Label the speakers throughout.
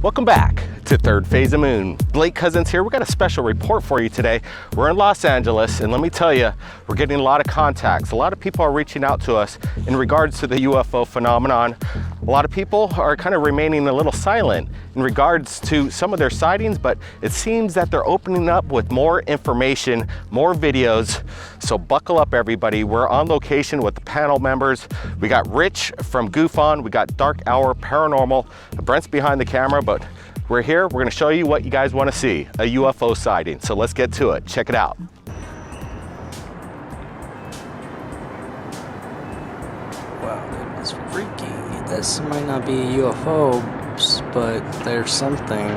Speaker 1: Welcome back to Third Phase of Moon. Blake Cousins here. We got a special report for you today. We're in Los Angeles, and let me tell you, we're getting a lot of contacts. A lot of people are reaching out to us in regards to the UFO phenomenon. A lot of people are kind of remaining a little silent in regards to some of their sightings, but it seems that they're opening up with more information, more videos. So buckle up, everybody. We're on location with the panel members. We got Rich from Goof On. We got Dark Hour Paranormal. Brent's behind the camera, but we're here. We're going to show you what you guys want to see, a UFO sighting. So let's get to it. Check it out.
Speaker 2: Wow, it was freaky. This might not be a UFO, but there's something.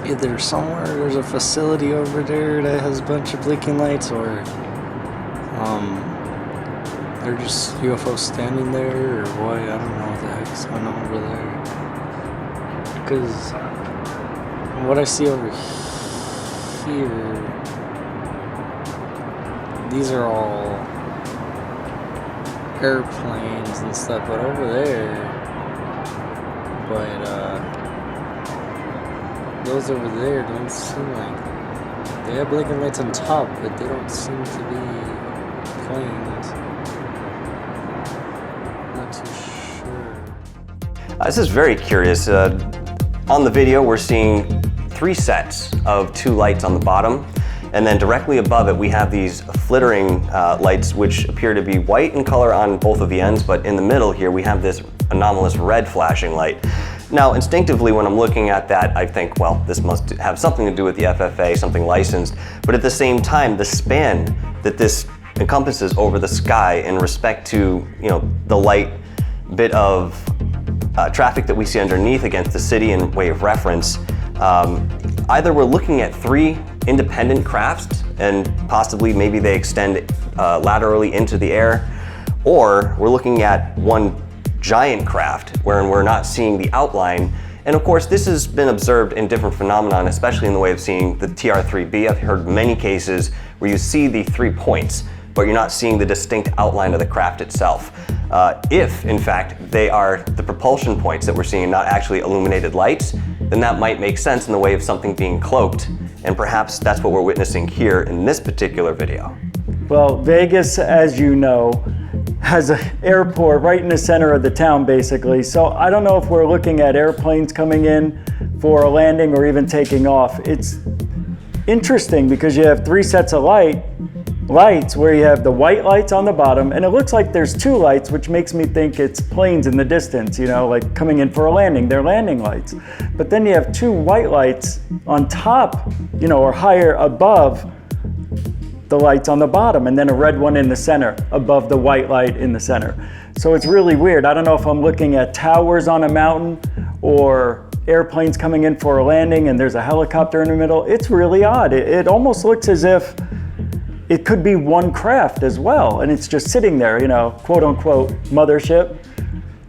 Speaker 2: Either somewhere there's a facility over there that has a bunch of blinking lights, or they're just UFOs standing there, or what? I don't know what the heck's going on over there. Because what I see over here, these are all airplanes and stuff, but over there, those over there don't seem like, they have blinking lights on top, but they don't seem to be planes. Not too sure.
Speaker 3: This is very curious. On the video, we're seeing 3 sets of 2 lights on the bottom, and then directly above it we have these flittering lights which appear to be white in color on both of the ends, but in the middle here we have this anomalous red flashing light. Now instinctively when I'm looking at that, I think, well, this must have something to do with the FFA, something licensed, but at the same time the span that this encompasses over the sky in respect to, you know, the light bit of traffic that we see underneath against the city in way of reference, either we're looking at 3 independent crafts and possibly maybe they extend laterally into the air, or we're looking at one giant craft wherein we're not seeing the outline. And of course this has been observed in different phenomenon, especially in the way of seeing the TR-3B. I've heard many cases where you see the 3 points, but you're not seeing the distinct outline of the craft itself. If, in fact, they are the propulsion points that we're seeing, not actually illuminated lights, then that might make sense in the way of something being cloaked, and perhaps that's what we're witnessing here in this particular video.
Speaker 4: Well, Vegas, as you know, has an airport right in the center of the town, basically. So I don't know if we're looking at airplanes coming in for a landing or even taking off. It's interesting because you have 3 sets of lights where you have the white lights on the bottom, and it looks like there's 2 lights, which makes me think it's planes in the distance, you know, like coming in for a landing, they're landing lights. But then you have 2 white lights on top, you know, or higher above the lights on the bottom, and then a red one in the center above the white light in the center. So it's really weird. I don't know if I'm looking at towers on a mountain or airplanes coming in for a landing and there's a helicopter in the middle. It's really odd. It almost looks as if it could be one craft as well, and it's just sitting there, you know, quote unquote mothership.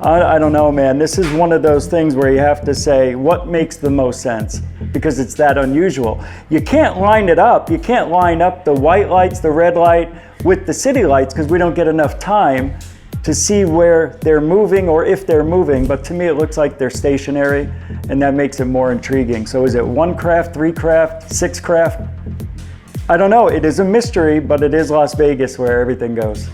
Speaker 4: I don't know, man. This is one of those things where you have to say what makes the most sense, because it's that unusual. You can't line it up. You can't line up the white lights, the red light with the city lights, because we don't get enough time to see where they're moving or if they're moving. But to me, it looks like they're stationary, and that makes it more intriguing. So is it 1 craft, 3 craft, 6 craft? I don't know. It is a mystery, but it is Las Vegas where everything goes.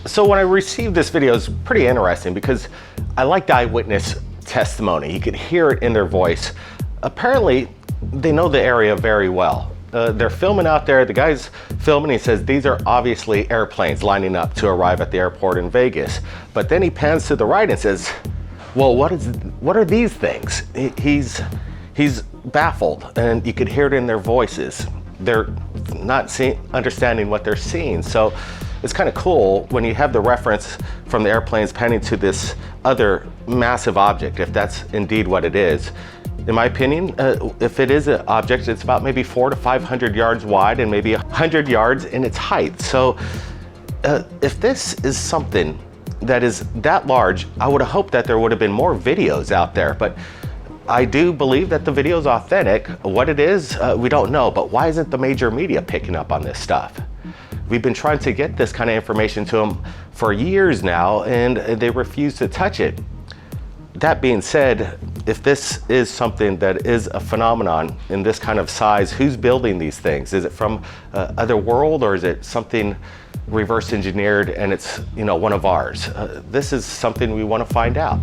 Speaker 1: So when I received this video, it's pretty interesting because I liked eyewitness testimony. You could hear it in their voice. Apparently, they know the area very well. They're filming out there. The guy's filming. He says these are obviously airplanes lining up to arrive at the airport in Vegas. But then he pans to the right and says, well, what are these things? He's baffled, and you could hear it in their voices. They're not understanding what they're seeing. So it's kind of cool when you have the reference from the airplanes panning to this other massive object, if that's indeed what it is. In my opinion, if it is an object, it's about maybe 400 to 500 yards wide and maybe 100 yards in its height. So if this is something that is that large, I would have hoped that there would have been more videos out there, but I do believe that the video is authentic. What it is, we don't know, but why isn't the major media picking up on this stuff? We've been trying to get this kind of information to them for years now, and they refuse to touch it. That being said, if this is something that is a phenomenon in this kind of size, who's building these things? Is it from other world, or is it something reverse engineered and it's, you know, one of ours? This is something we want to find out.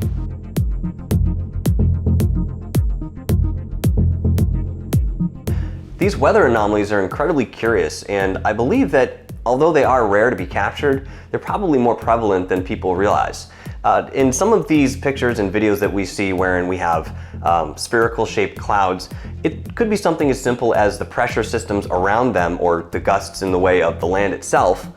Speaker 3: These weather anomalies are incredibly curious, and I believe that although they are rare to be captured, they're probably more prevalent than people realize. In some of these pictures and videos that we see wherein we have spherical shaped clouds, it could be something as simple as the pressure systems around them or the gusts in the way of the land itself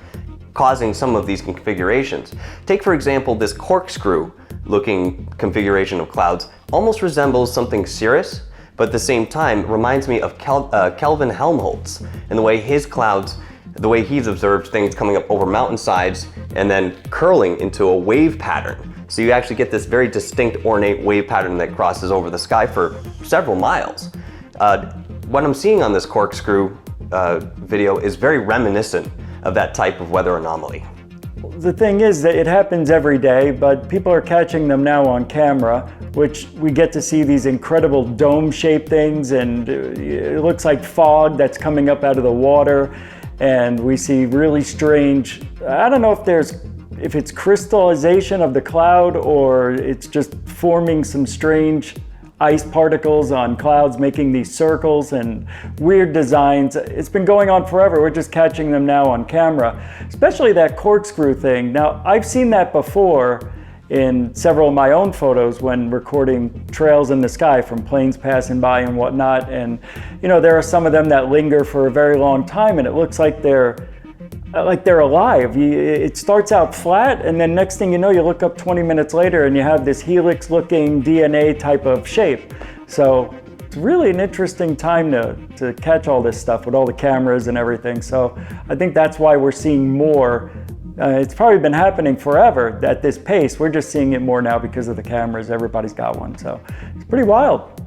Speaker 3: causing some of these configurations. Take for example this corkscrew looking configuration of clouds almost resembles something cirrus, but at the same time reminds me of Kelvin Helmholtz and the way his clouds, the way he's observed things coming up over mountainsides and then curling into a wave pattern. So you actually get this very distinct ornate wave pattern that crosses over the sky for several miles. What I'm seeing on this corkscrew video is very reminiscent of that type of weather anomaly.
Speaker 4: The thing is that it happens every day, but people are catching them now on camera, which we get to see these incredible dome-shaped things, and it looks like fog that's coming up out of the water. And we see really strange, I don't know if it's crystallization of the cloud or it's just forming some strange ice particles on clouds, making these circles and weird designs. It's been going on forever. We're just catching them now on camera, especially that corkscrew thing. Now, I've seen that before in several of my own photos when recording trails in the sky from planes passing by and whatnot. And you know, there are some of them that linger for a very long time, and it looks like they're alive. It starts out flat, and then next thing you know, you look up 20 minutes later and you have this helix-looking DNA type of shape. So it's really an interesting time to catch all this stuff with all the cameras and everything. So I think that's why we're seeing more. It's probably been happening forever at this pace. We're just seeing it more now because of the cameras. Everybody's got one, so it's pretty wild.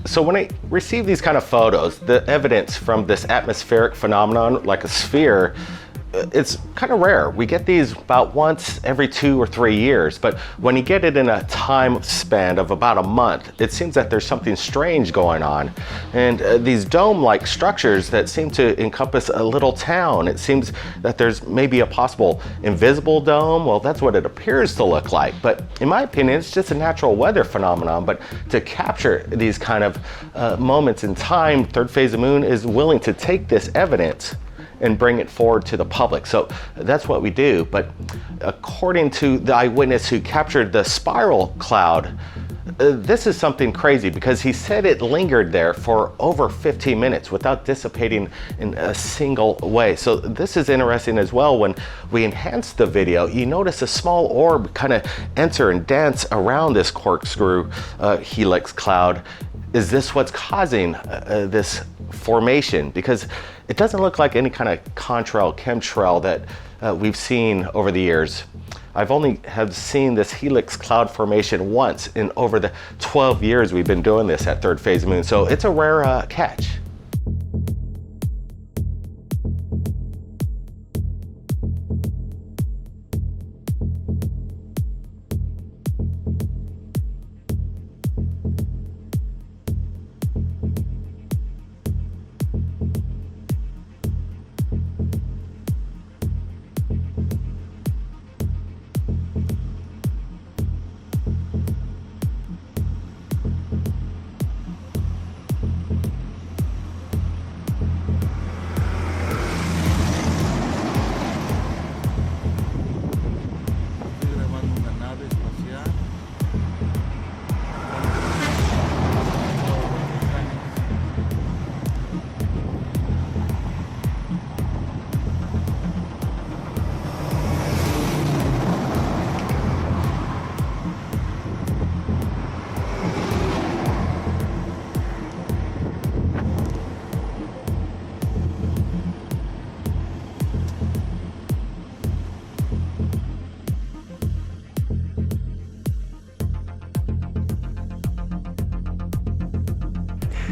Speaker 1: So when I receive these kind of photos, the evidence from this atmospheric phenomenon, like a sphere, it's kind of rare. We get these about once every 2 or 3 years, but when you get it in a time span of about a month, it seems that there's something strange going on. And these dome-like structures that seem to encompass a little town, it seems that there's maybe a possible invisible dome. Well, that's what it appears to look like, but in my opinion, it's just a natural weather phenomenon. But to capture these kind of moments in time, Third Phase of Moon is willing to take this evidence and bring it forward to the public. So that's what we do. But according to the eyewitness who captured the spiral cloud, this is something crazy because he said it lingered there for over 15 minutes without dissipating in a single way. So this is interesting as well. When we enhance the video, you notice a small orb kind of enter and dance around this corkscrew helix cloud. Is this what's causing this formation? Because it doesn't look like any kind of contrail, chemtrail that we've seen over the years. I've only have seen this helix cloud formation once in over the 12 years we've been doing this at Third Phase Moon. So it's a rare catch.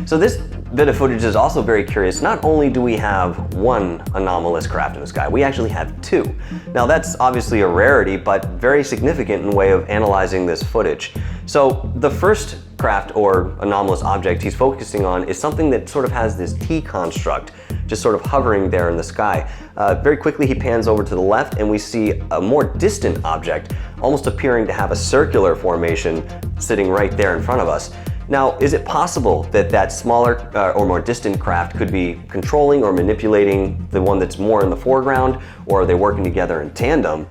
Speaker 3: So this bit of footage is also very curious. Not only do we have one anomalous craft in the sky, we actually have two. Now that's obviously a rarity, but very significant in the way of analyzing this footage. So the first craft or anomalous object he's focusing on is something that sort of has this T construct, just sort of hovering there in the sky. Very quickly he pans over to the left and we see a more distant object, almost appearing to have a circular formation sitting right there in front of us. Now, is it possible that that smaller or more distant craft could be controlling or manipulating the one that's more in the foreground, or are they working together in tandem?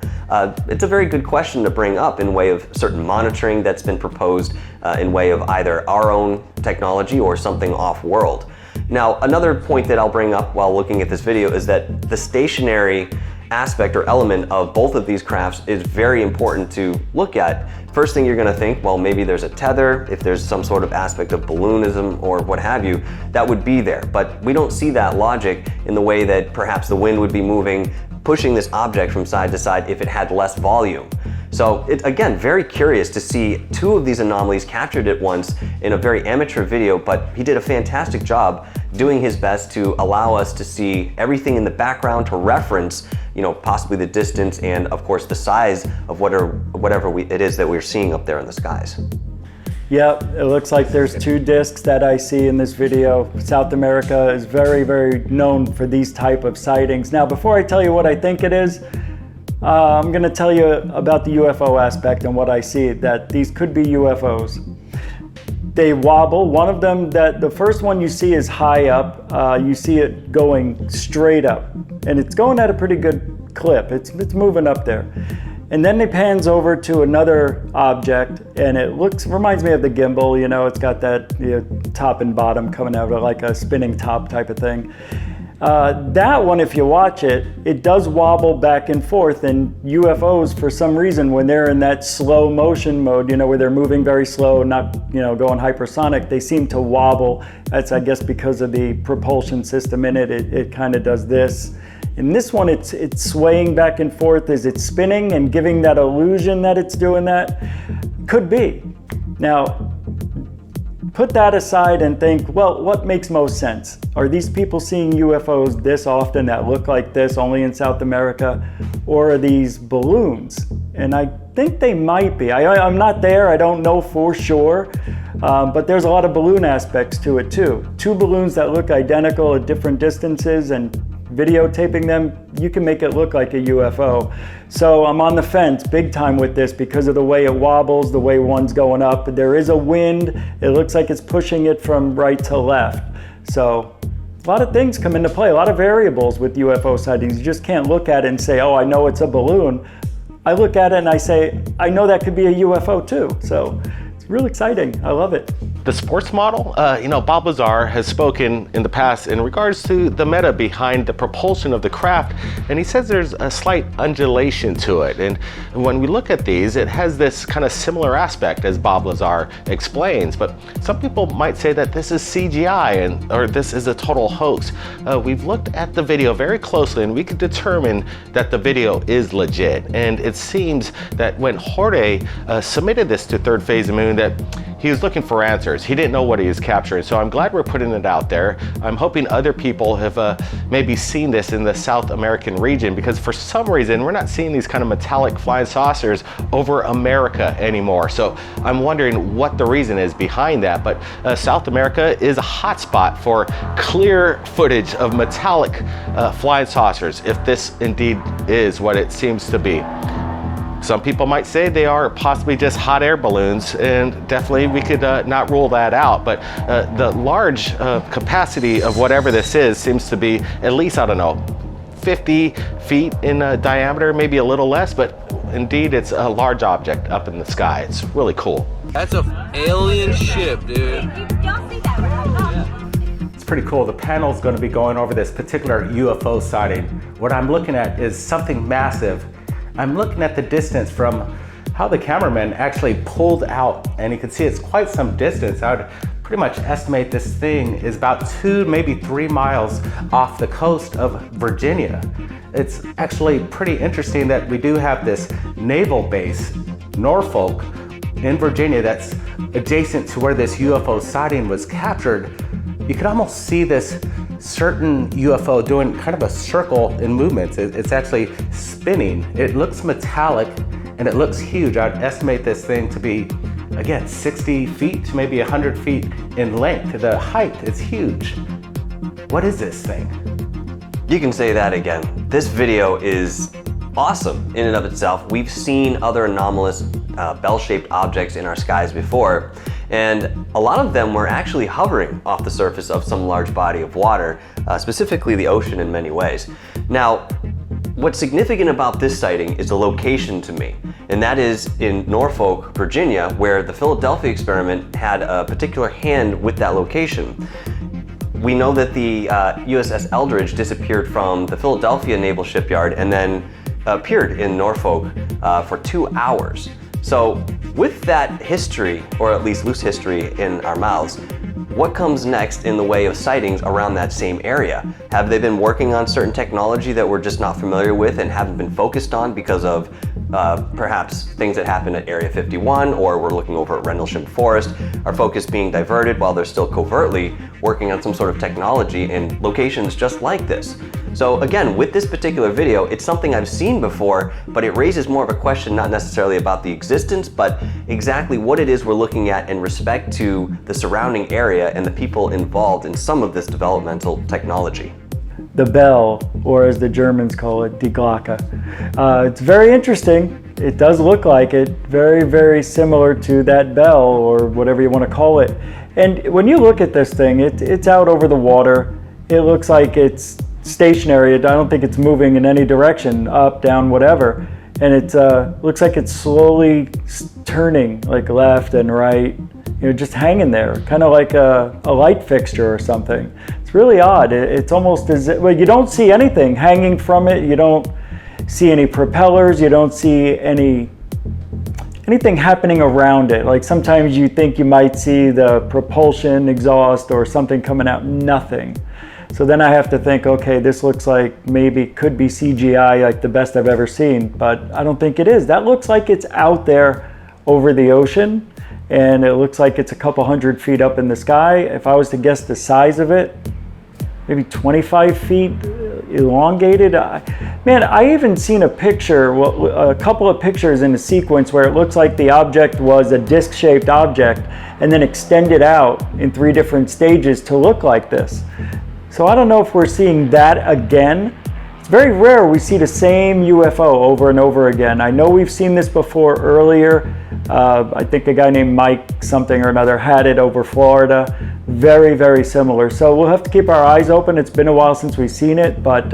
Speaker 3: It's a very good question to bring up in way of certain monitoring that's been proposed in way of either our own technology or something off-world. Now, another point that I'll bring up while looking at this video is that the stationary aspect or element of both of these crafts is very important to look at. First thing you're going to think, well, maybe there's a tether, if there's some sort of aspect of balloonism or what have you, that would be there. But we don't see that logic in the way that perhaps the wind would be moving, pushing this object from side to side if it had less volume. So again, very curious to see two of these anomalies captured at once in a very amateur video, but he did a fantastic job doing his best to allow us to see everything in the background to reference, you know, possibly the distance and of course the size of whatever it is that we're seeing up there in the skies.
Speaker 4: Yeah, it looks like there's two discs that I see in this video. South America is very, very known for these type of sightings. Now, before I tell you what I think it is, I'm going to tell you about the UFO aspect and what I see, that these could be UFOs. They wobble. One of them, the first one you see is high up. You see it going straight up, and it's going at a pretty good clip. It's moving up there. And then it pans over to another object, and it reminds me of the gimbal. You know, it's got that top and bottom coming out of like a spinning top type of thing. That one, if you watch it, it does wobble back and forth, and UFOs, for some reason, when they're in that slow motion mode, you know, where they're moving very slow, not, you know, going hypersonic, they seem to wobble. That's, I guess, because of the propulsion system in it. It kind of does this. In this one, it's swaying back and forth as it's spinning and giving that illusion that it's doing that. Could be. Now, put that aside and think, well, what makes most sense? Are these people seeing UFOs this often that look like this only in South America? Or are these balloons? And I think they might be. I'm not there, I don't know for sure, but there's a lot of balloon aspects to it too. Two balloons that look identical at different distances, and videotaping them, you can make it look like a UFO. So I'm on the fence big time with this because of the way it wobbles, the way one's going up. There is a wind. It looks like it's pushing it from right to left. So a lot of things come into play, a lot of variables with UFO sightings. You just can't look at it and say, oh, I know it's a balloon. I look at it and I say, I know that could be a UFO too. So it's really exciting. I love it.
Speaker 1: The sports model, Bob Lazar has spoken in the past in regards to the meta behind the propulsion of the craft, and he says there's a slight undulation to it. And when we look at these, it has this kind of similar aspect as Bob Lazar explains, but some people might say that this is CGI or this is a total hoax. We've looked at the video very closely and we could determine that the video is legit. And it seems that when Jorge submitted this to Third Phase of Moon, that he was looking for answers. He didn't know what he was capturing, so I'm glad we're putting it out there. I'm hoping other people have maybe seen this in the South American region, because for some reason we're not seeing these kind of metallic flying saucers over America anymore. So I'm wondering what the reason is behind that. But South America is a hotspot for clear footage of metallic flying saucers, if this indeed is what it seems to be. Some people might say they are possibly just hot air balloons, and definitely we could not rule that out. But the large capacity of whatever this is seems to be at least, I don't know, 50 feet in diameter, maybe a little less, but indeed it's a large object up in the sky. It's really cool.
Speaker 5: That's an alien ship, dude.
Speaker 6: It's pretty cool. The panel is going to be going over this particular UFO sighting. What I'm looking at is something massive. I'm looking at the distance from how the cameraman actually pulled out, and you can see it's quite some distance. I would pretty much estimate this thing is about 2, maybe 3 miles off the coast of Virginia. It's actually pretty interesting that we do have this naval base, Norfolk, in Virginia, that's adjacent to where this UFO sighting was captured. you can almost see this certain UFO doing kind of a circle in movements. It's actually spinning. It looks metallic and it looks huge. I'd estimate this thing to be, again, 60 feet to maybe 100 feet in length. The height is huge. What is this thing?
Speaker 3: You can say that again. This video is awesome in and of itself. We've seen other anomalous bell-shaped objects in our skies before, and a lot of them were actually hovering off the surface of some large body of water, specifically the ocean in many ways. Now, what's significant about this sighting is the location to me, and that is in Norfolk, Virginia, where the Philadelphia experiment had a particular hand with that location. We know that the USS Eldridge disappeared from the Philadelphia Naval Shipyard and then appeared in Norfolk for 2 hours. So with that history, or at least loose history in our mouths, what comes next in the way of sightings around that same area? Have they been working on certain technology that we're just not familiar with and haven't been focused on because of perhaps things that happened at Area 51, or we're looking over at Rendlesham Forest, our focus being diverted while they're still covertly working on some sort of technology in locations just like this? So again, with this particular video, it's something I've seen before, but it raises more of a question not necessarily about the existence, but exactly what it is we're looking at in respect to the surrounding area and the people involved in some of this developmental technology.
Speaker 4: The bell, or as the Germans call it, die Glocke. It's very interesting. It does look like it, very, very similar to that bell, or whatever you want to call it. And when you look at this thing, it's out over the water. It looks like it's stationary. I don't think it's moving in any direction, up, down, whatever. And it looks like it's slowly turning, like left and right, just hanging there, kind of like a light fixture or something. It's really odd. It's almost as if, well, you don't see anything hanging from it. You don't see any propellers. You don't see anything happening around it. Like sometimes you think you might see the propulsion exhaust or something coming out, nothing. So then I have to think, okay, this looks like maybe could be CGI, like the best I've ever seen, but I don't think it is. That looks like it's out there over the ocean, and it looks like it's a couple 100 feet up in the sky. If I was to guess the size of it, maybe 25 feet elongated. Man, I even seen a picture, a couple of pictures in a sequence where it looks like the object was a disc-shaped object and then extended out in 3 different stages to look like this. So I don't know if we're seeing that again. It's very rare we see the same UFO over and over again. I know we've seen this before earlier. I think a guy named Mike something or another had it over Florida. Very, very similar. So we'll have to keep our eyes open. It's been a while since we've seen it, but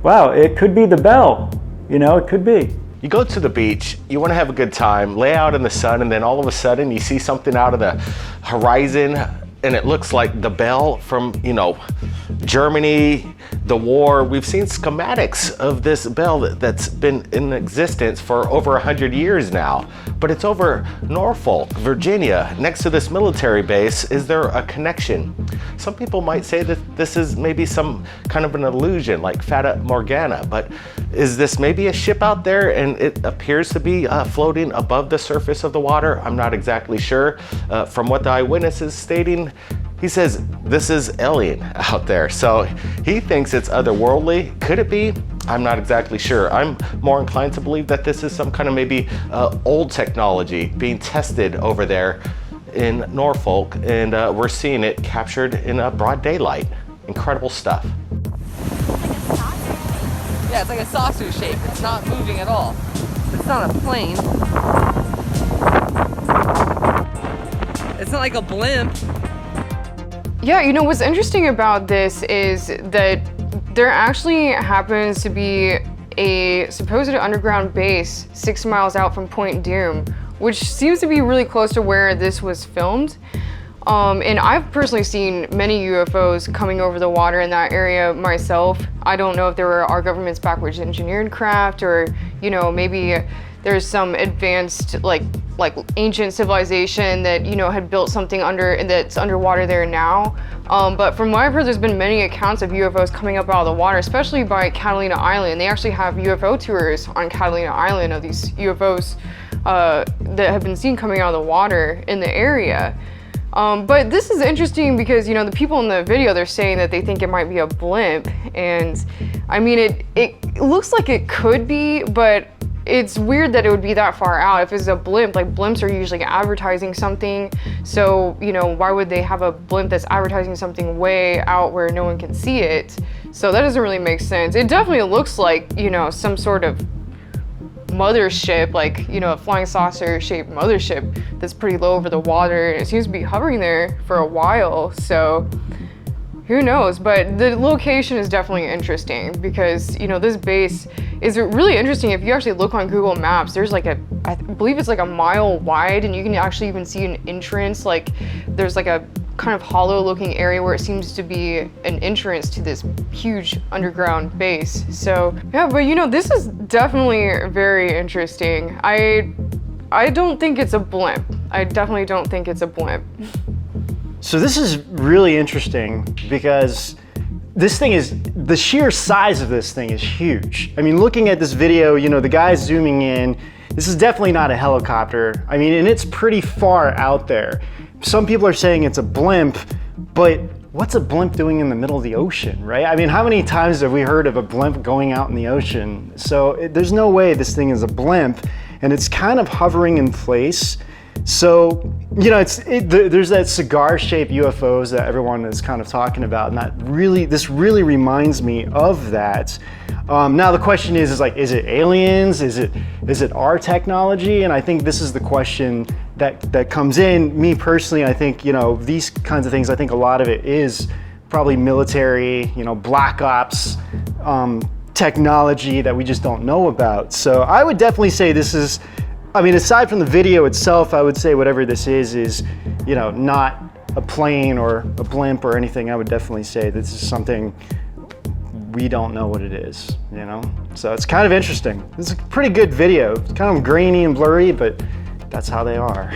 Speaker 4: wow, it could be the bell. It could be.
Speaker 1: You go to the beach, you want to have a good time, lay out in the sun, and then all of a sudden you see something out of the horizon, and it looks like the bell from, Germany, the war. We've seen schematics of this bell that's been in existence for over 100 years now, but it's over Norfolk, Virginia, next to this military base. Is there a connection? Some people might say that this is maybe some kind of an illusion, like Fata Morgana, but is this maybe a ship out there and it appears to be floating above the surface of the water? I'm not exactly sure. From what the eyewitness is stating, he says this is alien out there. So he thinks it's otherworldly. Could it be? I'm not exactly sure. I'm more inclined to believe that this is some kind of maybe old technology being tested over there in Norfolk, and we're seeing it captured in broad daylight. Incredible stuff.
Speaker 5: Yeah, it's like a saucer shape. It's not moving at all. It's not a plane. It's not like a blimp.
Speaker 7: Yeah, what's interesting about this is that there actually happens to be a supposed underground base 6 miles out from Point Doom, which seems to be really close to where this was filmed. And I've personally seen many UFOs coming over the water in that area myself. I don't know if they were our government's backwards engineered craft, or maybe there's some advanced like ancient civilization that had built something that's underwater there now. But from what I've heard, there's been many accounts of UFOs coming up out of the water, especially by Catalina Island. They actually have UFO tours on Catalina Island of these UFOs that have been seen coming out of the water in the area. But this is interesting because, you know, the people in the video, they're saying that they think it might be a blimp. And I mean, it looks like it could be, but it's weird that it would be that far out. If it's a blimp, like blimps are usually advertising something. So, you know, why would they have a blimp that's advertising something way out where no one can see it? So that doesn't really make sense. It definitely looks like, you know, some sort of mothership, like, you know, a flying saucer shaped mothership that's pretty low over the water, and it seems to be hovering there for a while. So who knows? But the location is definitely interesting because, you know, this base is really interesting. If you actually look on Google Maps, there's like I believe it's like a mile wide, and you can actually even see an entrance. Like there's like a kind of hollow looking area where it seems to be an entrance to this huge underground base. So yeah, but you know, this is definitely very interesting. I don't think it's a blimp. I definitely don't think it's a blimp.
Speaker 8: So this is really interesting because this thing is, the sheer size of this thing is huge. I mean, looking at this video, you know, the guy's zooming in. This is definitely not a helicopter. I mean, and it's pretty far out there. Some people are saying it's a blimp, but what's a blimp doing in the middle of the ocean, right? I mean, how many times have we heard of a blimp going out in the ocean? So there's no way this thing is a blimp, and it's kind of hovering in place. So, you know, there's that cigar-shaped UFOs that everyone is kind of talking about, and this really reminds me of that. Now the question is like, is it aliens? Is it our technology? And I think this is the question that comes in. Me personally, I think, you know, these kinds of things, I think a lot of it is probably military, you know, black ops technology that we just don't know about. So I would definitely say this is, I mean, aside from the video itself, I would say whatever this is, you know, not a plane or a blimp or anything. I would definitely say this is something we don't know what it is, you know? So it's kind of interesting. It's a pretty good video. It's kind of grainy and blurry, but that's how they are.